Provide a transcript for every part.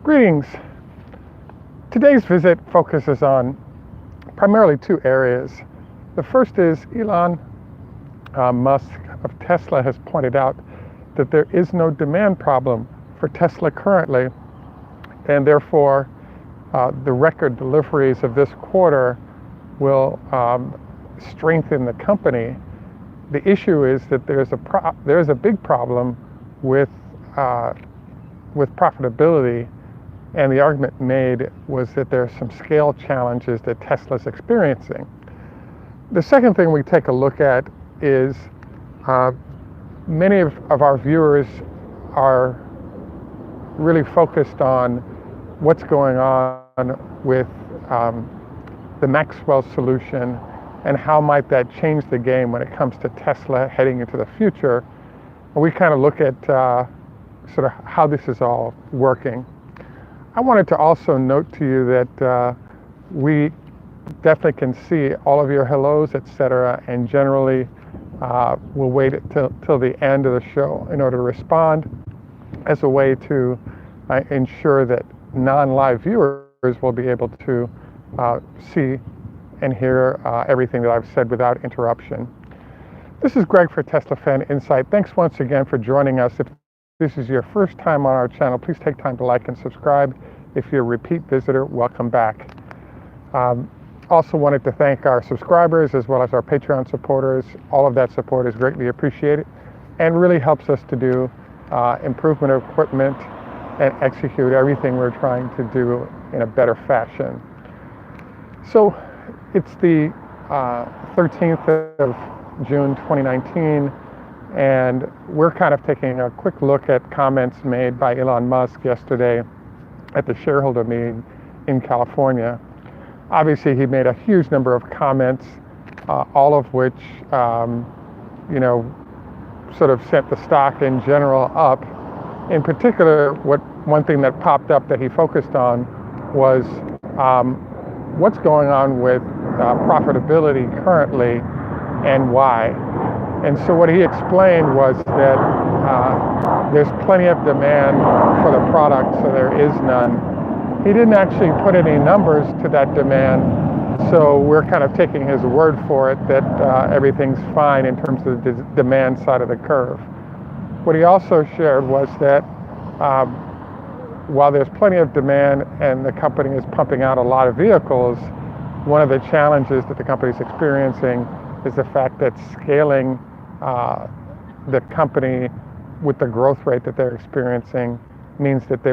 Greetings. Today's visit focuses on primarily two areas. The first is Elon Musk of Tesla has pointed out that there is no demand problem for Tesla currently, and therefore the record deliveries of this quarter will strengthen the company. The issue is that there's a big problem with profitability, and the argument made was that there are some scale challenges that Tesla's experiencing. The second thing we take a look at is many of our viewers are really focused on what's going on with the Maxwell solution and how might that change the game when it comes to Tesla heading into the future. And we kind of look at sort of how this is all working. I wanted to also note to you that we definitely can see all of your hellos, etc., and generally we'll wait till the end of the show in order to respond as a way to ensure that non-live viewers will be able to see and hear everything that I've said without interruption. This is Greg for Tesla Fan Insight. Thanks once again for joining us. If this is your first time on our channel, please take time to like and subscribe. If you're a repeat visitor, welcome back. Also wanted to thank our subscribers as well as our Patreon supporters. All of that support is greatly appreciated and really helps us to do improvement of equipment and execute everything we're trying to do in a better fashion. So it's the 13th of June 2019, and we're kind of taking a quick look at comments made by Elon Musk yesterday at the shareholder meeting in California. Obviously, he made a huge number of comments, all of which, sort of sent the stock in general up. In particular, one thing that popped up that he focused on was what's going on with profitability currently and why. And so what he explained was that there's plenty of demand for the product, so there is none. He didn't actually put any numbers to that demand, so we're kind of taking his word for it that everything's fine in terms of the demand side of the curve. What he also shared was that while there's plenty of demand and the company is pumping out a lot of vehicles, one of the challenges that the company is experiencing is the fact that scaling the company with the growth rate that they're experiencing means that the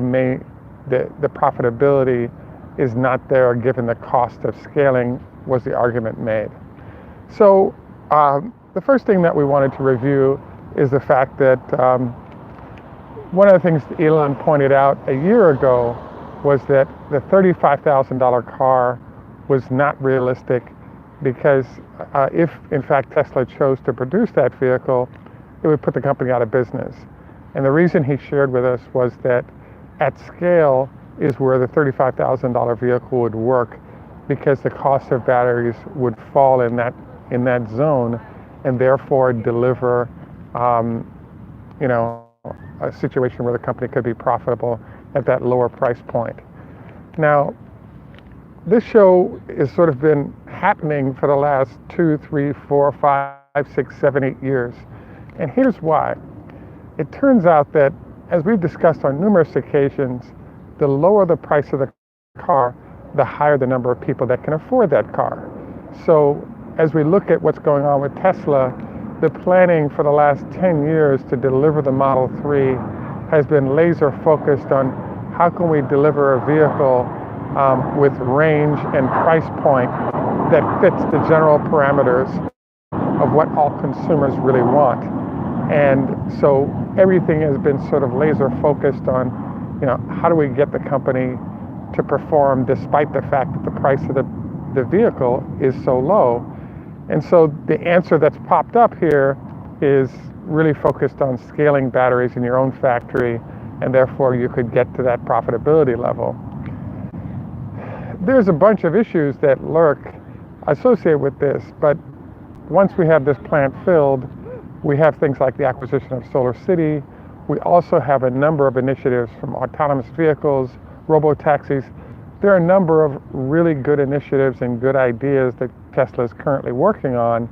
profitability is not there given the cost of scaling, was the argument made. So the first thing that we wanted to review is the fact that one of the things that Elon pointed out a year ago was that the $35,000 car was not realistic because if in fact Tesla chose to produce that vehicle, it would put the company out of business. And the reason he shared with us was that at scale is where the $35,000 vehicle would work, because the cost of batteries would fall in that zone and therefore deliver a situation where the company could be profitable at that lower price point. Now, this show has sort of been happening for the last 2, 3, 4, 5, 6, 7, 8 years. And here's why. It turns out that, as we've discussed on numerous occasions, the lower the price of the car, the higher the number of people that can afford that car. So as we look at what's going on with Tesla, the planning for the last 10 years to deliver the Model 3 has been laser focused on how can we deliver a vehicle with range and price point that fits the general parameters of what all consumers really want. And so everything has been sort of laser focused on, how do we get the company to perform despite the fact that the price of the vehicle is so low. And so the answer that's popped up here is really focused on scaling batteries in your own factory, and therefore you could get to that profitability level. There's a bunch of issues that lurk associated with this, but once we have this plant filled, we have things like the acquisition of Solar City. We also have a number of initiatives from autonomous vehicles, robo-taxis. There are a number of really good initiatives and good ideas that Tesla is currently working on.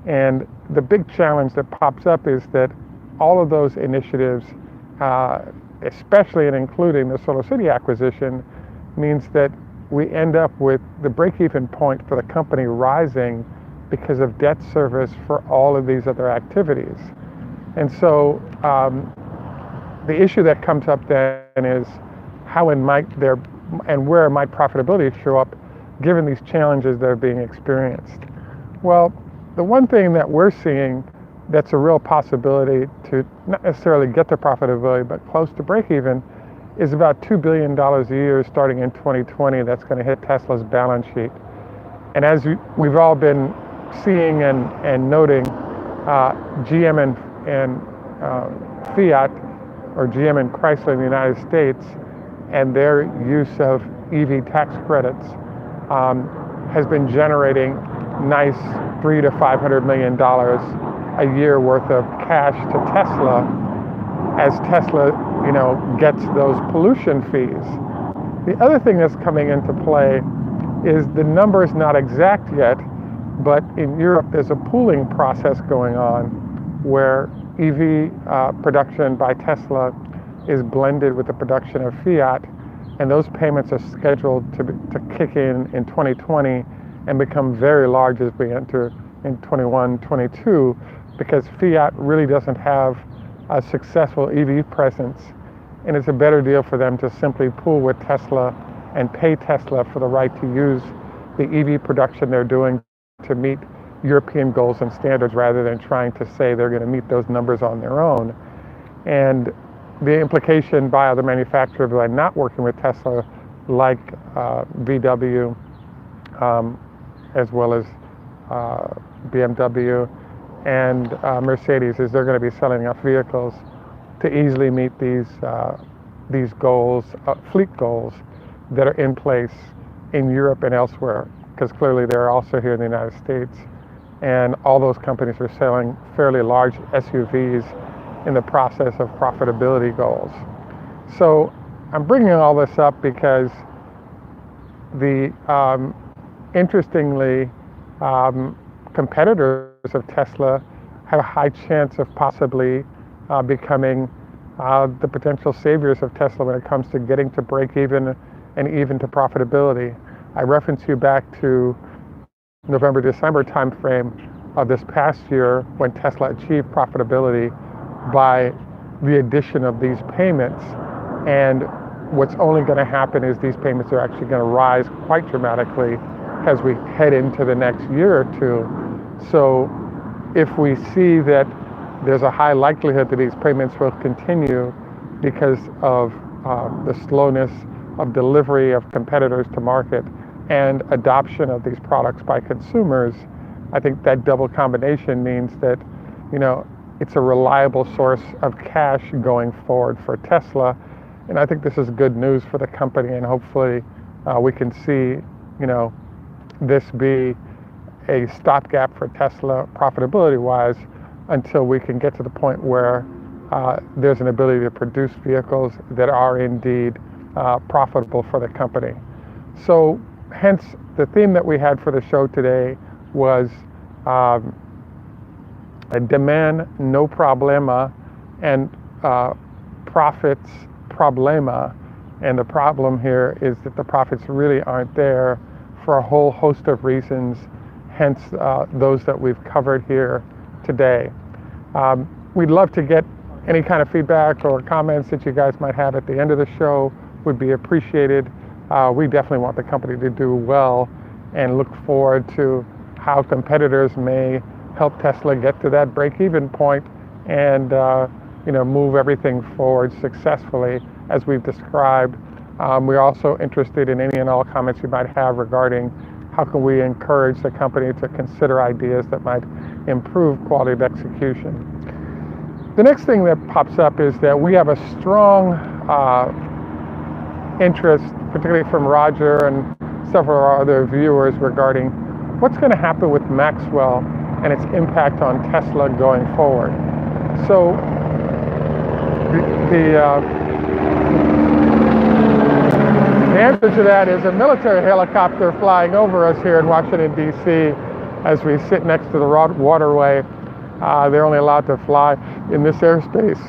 And the big challenge that pops up is that all of those initiatives, especially and including the SolarCity acquisition, means that we end up with the break-even point for the company rising because of debt service for all of these other activities. And so the issue that comes up then is how and where might profitability show up given these challenges that are being experienced. Well, the one thing that we're seeing that's a real possibility to not necessarily get to profitability, but close to break even, is about $2 billion a year starting in 2020 that's going to hit Tesla's balance sheet. And as we've all been seeing and noting, GM and Fiat, or GM and Chrysler in the United States, and their use of EV tax credits has been generating nice $300 to $500 million a year worth of cash to Tesla as Tesla, gets those pollution fees. The other thing that's coming into play is the number is not exact yet, but in Europe there's a pooling process going on where EV production by Tesla is blended with the production of Fiat, and those payments are scheduled to kick in 2020 and become very large as we enter in 21, 22, because Fiat really doesn't have a successful EV presence, and it's a better deal for them to simply pool with Tesla and pay Tesla for the right to use the EV production they're doing to meet European goals and standards rather than trying to say they're going to meet those numbers on their own. And the implication by other manufacturers by not working with Tesla, like VW, as well as BMW and Mercedes, is they're going to be selling enough vehicles to easily meet these goals, fleet goals that are in place in Europe and elsewhere, because clearly they're also here in the United States. And all those companies are selling fairly large SUVs in the process of profitability goals. So I'm bringing all this up because interestingly, competitors of Tesla have a high chance of possibly becoming the potential saviors of Tesla when it comes to getting to break even and even to profitability. I reference you back to November, December timeframe of this past year when Tesla achieved profitability by the addition of these payments. And what's only going to happen is these payments are actually going to rise quite dramatically as we head into the next year or two. So if we see that there's a high likelihood that these payments will continue because of the slowness of delivery of competitors to market and adoption of these products by consumers, I think that double combination means that, it's a reliable source of cash going forward for Tesla. And I think this is good news for the company, and hopefully we can see, this be a stopgap for Tesla profitability-wise until we can get to the point where there's an ability to produce vehicles that are indeed profitable for the company. So hence the theme that we had for the show today was demand no problema and profits problema. And the problem here is that the profits really aren't there for a whole host of reasons, hence those that we've covered here today. We'd love to get any kind of feedback or comments that you guys might have at the end of the show. Would be appreciated. We definitely want the company to do well and look forward to how competitors may help Tesla get to that break-even point and move everything forward successfully as we've described. We're also interested in any and all comments you might have regarding how can we encourage the company to consider ideas that might improve quality of execution. The next thing that pops up is that we have a strong interest, particularly from Roger and several other viewers, regarding what's going to happen with Maxwell and its impact on Tesla going forward. So image of that is a military helicopter flying over us here in Washington, D.C. as we sit next to the waterway. They're only allowed to fly in this airspace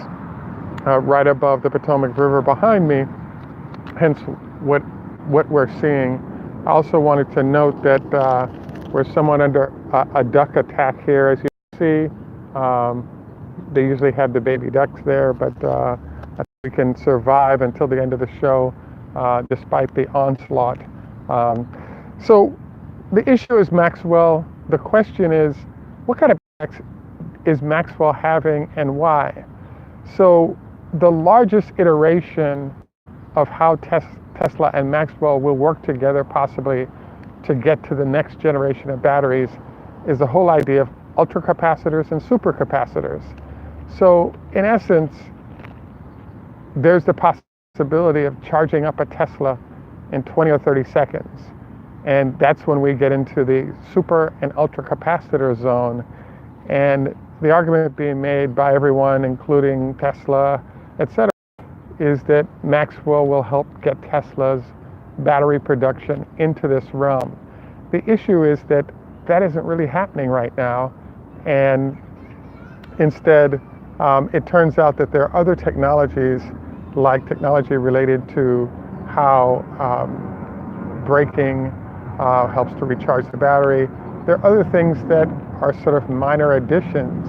right above the Potomac River behind me, hence what we're seeing. I also wanted to note that we're somewhat under a duck attack here, as you see. They usually have the baby ducks there, but I think we can survive until the end of the show despite the onslaught. So the issue is Maxwell. The question is, what kind of effects is Maxwell having and why? So the largest iteration of how Tesla and Maxwell will work together possibly to get to the next generation of batteries is the whole idea of ultracapacitors and supercapacitors. So in essence, there's the possibility of charging up a Tesla in 20 or 30 seconds. And that's when we get into the super and ultracapacitor zone. And the argument being made by everyone, including Tesla, etc., is that Maxwell will help get Tesla's battery production into this realm. The issue is that that isn't really happening right now. And instead, it turns out that there are other technologies, like technology related to how braking helps to recharge the battery. There are other things that are sort of minor additions,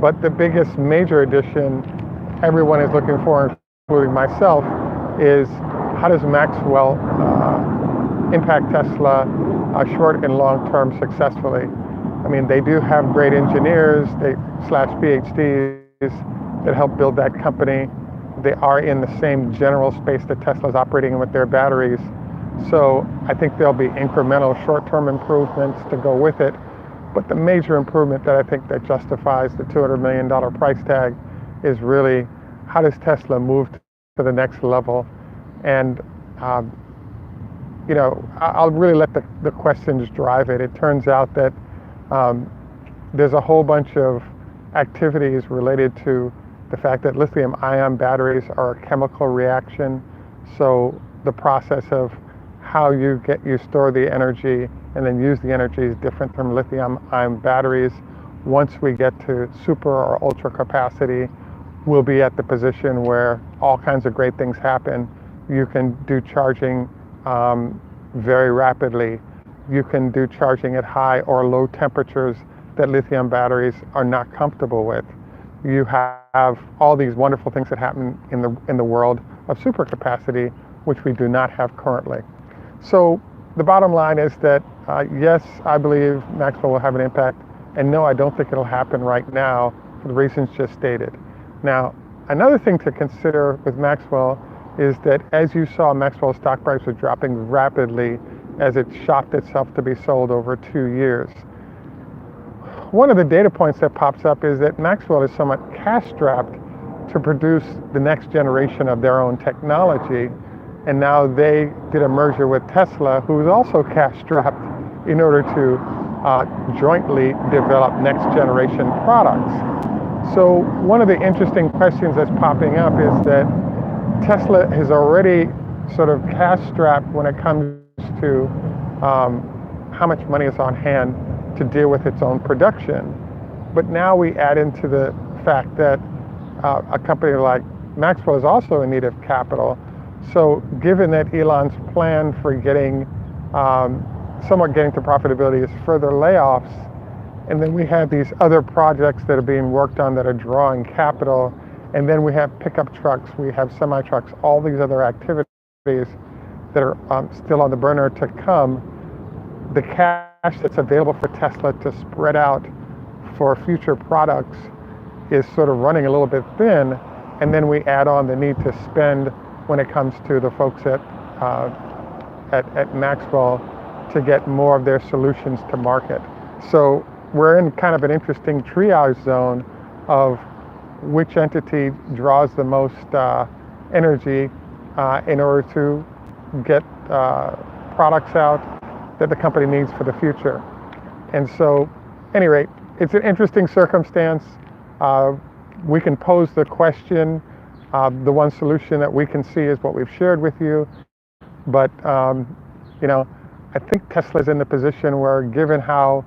but the biggest major addition everyone is looking for, including myself, is how does Maxwell impact Tesla short and long term successfully. I mean, they do have great engineers, slash PhDs that help build that company. They are in the same general space that Tesla's operating in with their batteries. So I think there'll be incremental short-term improvements to go with it. But the major improvement that I think that justifies the $200 million price tag is really, how does Tesla move to the next level? And I'll really let the questions drive it. It turns out that there's a whole bunch of activities related to the fact that lithium-ion batteries are a chemical reaction. So the process of how you store the energy and then use the energy is different from lithium-ion batteries. Once we get to super or ultra capacity, we'll be at the position where all kinds of great things happen. You can do charging very rapidly. You can do charging at high or low temperatures that lithium batteries are not comfortable with. You have all these wonderful things that happen in the world of supercapacity, which we do not have currently. So the bottom line is that yes, I believe Maxwell will have an impact, and no, I don't think it'll happen right now for the reasons just stated. Now, another thing to consider with Maxwell is that, as you saw, Maxwell's stock price was dropping rapidly as it shopped itself to be sold over 2 years. One of the data points that pops up is that Maxwell is somewhat cash-strapped to produce the next generation of their own technology, and now they did a merger with Tesla, who is also cash-strapped, in order to jointly develop next-generation products. So one of the interesting questions that's popping up is that Tesla is already sort of cash-strapped when it comes to how much money is on hand to deal with its own production. But now we add into the fact that a company like Maxwell is also in need of capital. So given that Elon's plan for somewhat getting to profitability is further layoffs, and then we have these other projects that are being worked on that are drawing capital, and then we have pickup trucks, we have semi-trucks, all these other activities that are still on the burner to come, the cash that's available for Tesla to spread out for future products is sort of running a little bit thin, and then we add on the need to spend when it comes to the folks at Maxwell to get more of their solutions to market. So we're in kind of an interesting triage zone of which entity draws the most energy in order to get products out that the company needs for the future. And so, at any rate, it's an interesting circumstance. We can pose the question. The one solution that we can see is what we've shared with you. But you know, I think Tesla's in the position where, given how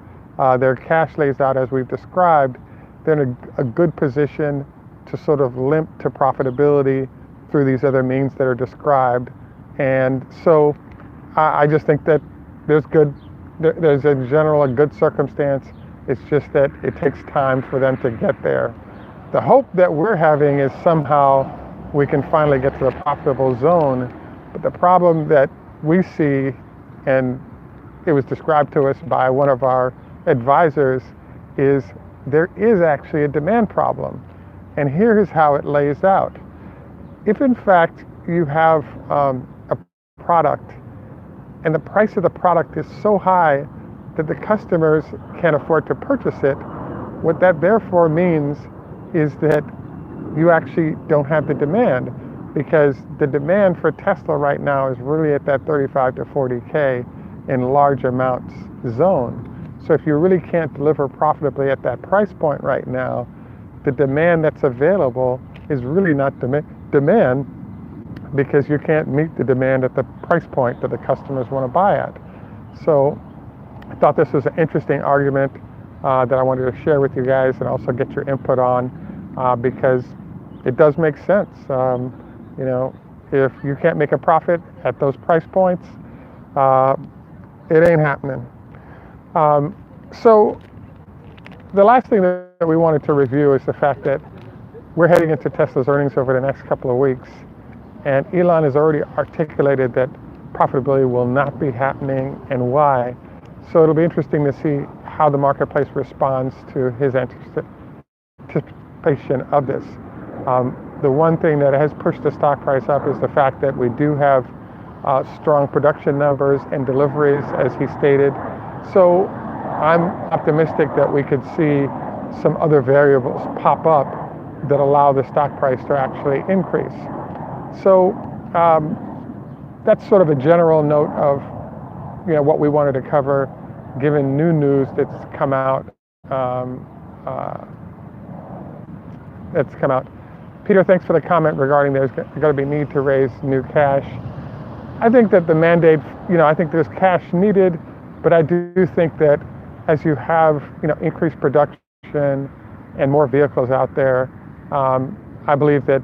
their cash lays out as we've described, they're in a good position to sort of limp to profitability through these other means that are described. And so I just think that there's in general a good circumstance. It's just that it takes time for them to get there. The hope that we're having is somehow we can finally get to the profitable zone. But the problem that we see, and it was described to us by one of our advisors, is there is actually a demand problem. And here is how it lays out. If in fact you have a product and the price of the product is so high that the customers can't afford to purchase it, what that therefore means is that you actually don't have the demand, because the demand for Tesla right now is really at that 35 to 40K in large amounts zone. So if you really can't deliver profitably at that price point right now, the demand that's available is really not demand, because you can't meet the demand at the price point that the customers want to buy at. So I thought this was an interesting argument that I wanted to share with you guys and also get your input on, because it does make sense. You know, if you can't make a profit at those price points, it ain't happening. So the last thing that we wanted to review is the fact that we're heading into Tesla's earnings over the next couple of weeks, and Elon has already articulated that profitability will not be happening and why. So it'll be interesting to see how the marketplace responds to his anticipation of this. The one thing that has pushed the stock price up is the fact that we do have strong production numbers and deliveries, as he stated. So I'm optimistic that we could see some other variables pop up that allow the stock price to actually increase. So that's sort of a general note of what we wanted to cover, given new news that's come out. Peter, thanks for the comment regarding there's going to be need to raise new cash. I think that the mandate, I think there's cash needed, but I do think that as you have, increased production and more vehicles out there, I believe that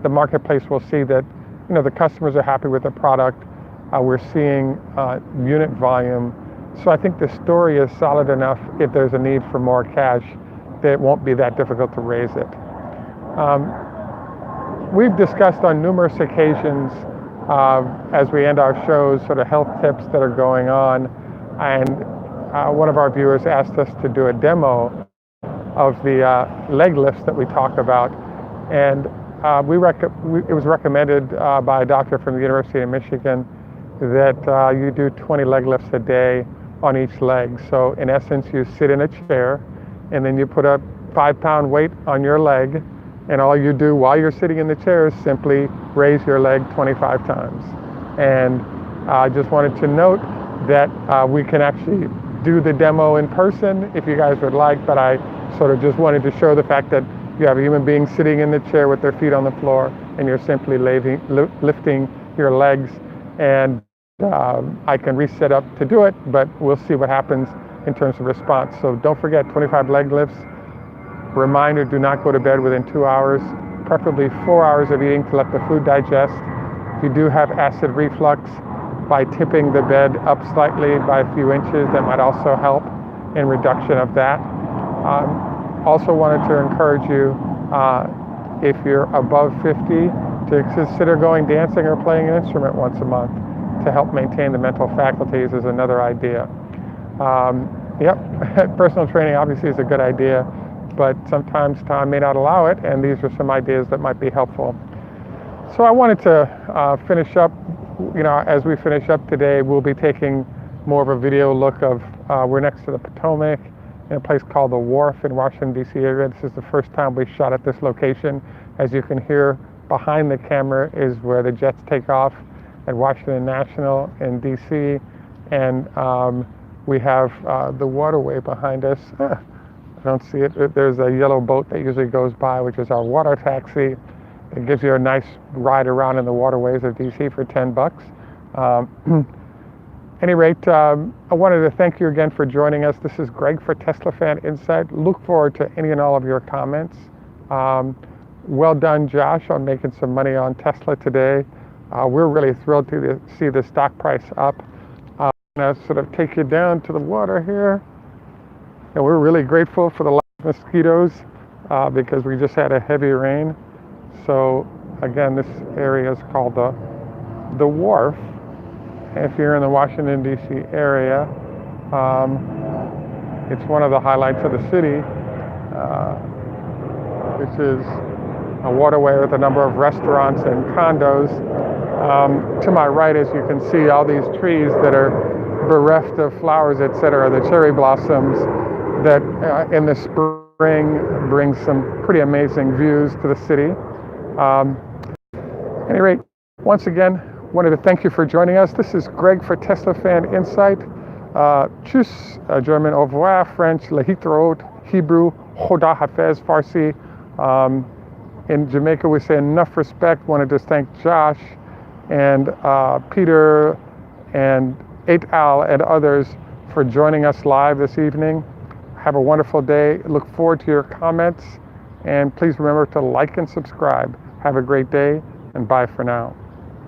the marketplace will see that, the customers are happy with the product. We're seeing unit volume. So I think the story is solid enough if there's a need for more cash that it won't be that difficult to raise it. We've discussed on numerous occasions as we end our shows sort of health tips that are going on, and one of our viewers asked us to do a demo of the leg lifts that we talk about, and it was recommended by a doctor from the University of Michigan that you do 20 leg lifts a day on each leg. So in essence, you sit in a chair and then you put a 5-pound weight on your leg, and all you do while you're sitting in the chair is simply raise your leg 25 times. And I just wanted to note that we can actually do the demo in person if you guys would like, but I sort of just wanted to show the fact that you have a human being sitting in the chair with their feet on the floor, and you're simply lifting your legs. And I can reset up to do it, but we'll see what happens in terms of response. So don't forget, 25 leg lifts. Reminder, do not go to bed within 2 hours, preferably 4 hours of eating to let the food digest. If you do have acid reflux, by tipping the bed up slightly by a few inches, that might also help in reduction of that. Also wanted to encourage you, if you're above 50, to consider going dancing or playing an instrument once a month to help maintain the mental faculties is another idea. Personal training obviously is a good idea, but sometimes time may not allow it, and these are some ideas that might be helpful. So I wanted to finish up, as we finish up today, we'll be taking more of a video look of, we're next to the Potomac in a place called the Wharf in Washington, D.C. area. This is the first time we shot at this location. As you can hear, behind the camera is where the jets take off at Washington National in D.C. And we have the waterway behind us. I don't see it. There's a yellow boat that usually goes by, which is our water taxi. It gives you a nice ride around in the waterways of DC for $10. Any rate, I wanted to thank you again for joining us. This is Greg for Tesla Fan Insight. Look forward to any and all of your comments. Well done, Josh, on making some money on Tesla today. We're really thrilled to see the stock price up. I'm going to sort of take you down to the water here. And we're really grateful for the lack of mosquitoes because we just had a heavy rain. So again, this area is called the Wharf. If you're in the Washington, D.C. area, it's one of the highlights of the city. This is a waterway with a number of restaurants and condos. To my right, as you can see, all these trees that are bereft of flowers, etc., the cherry blossoms that in the spring bring some pretty amazing views to the city. At any rate, once again, wanted to thank you for joining us. This is Greg for Tesla Fan Insight. Tschüss, German, au revoir, French, lehitrot, Hebrew, Choda Hafez, Farsi. In Jamaica, we say enough respect. Wanted to thank Josh and Peter and et al. And others for joining us live this evening. Have a wonderful day. Look forward to your comments. And please remember to like and subscribe. Have a great day, and bye for now.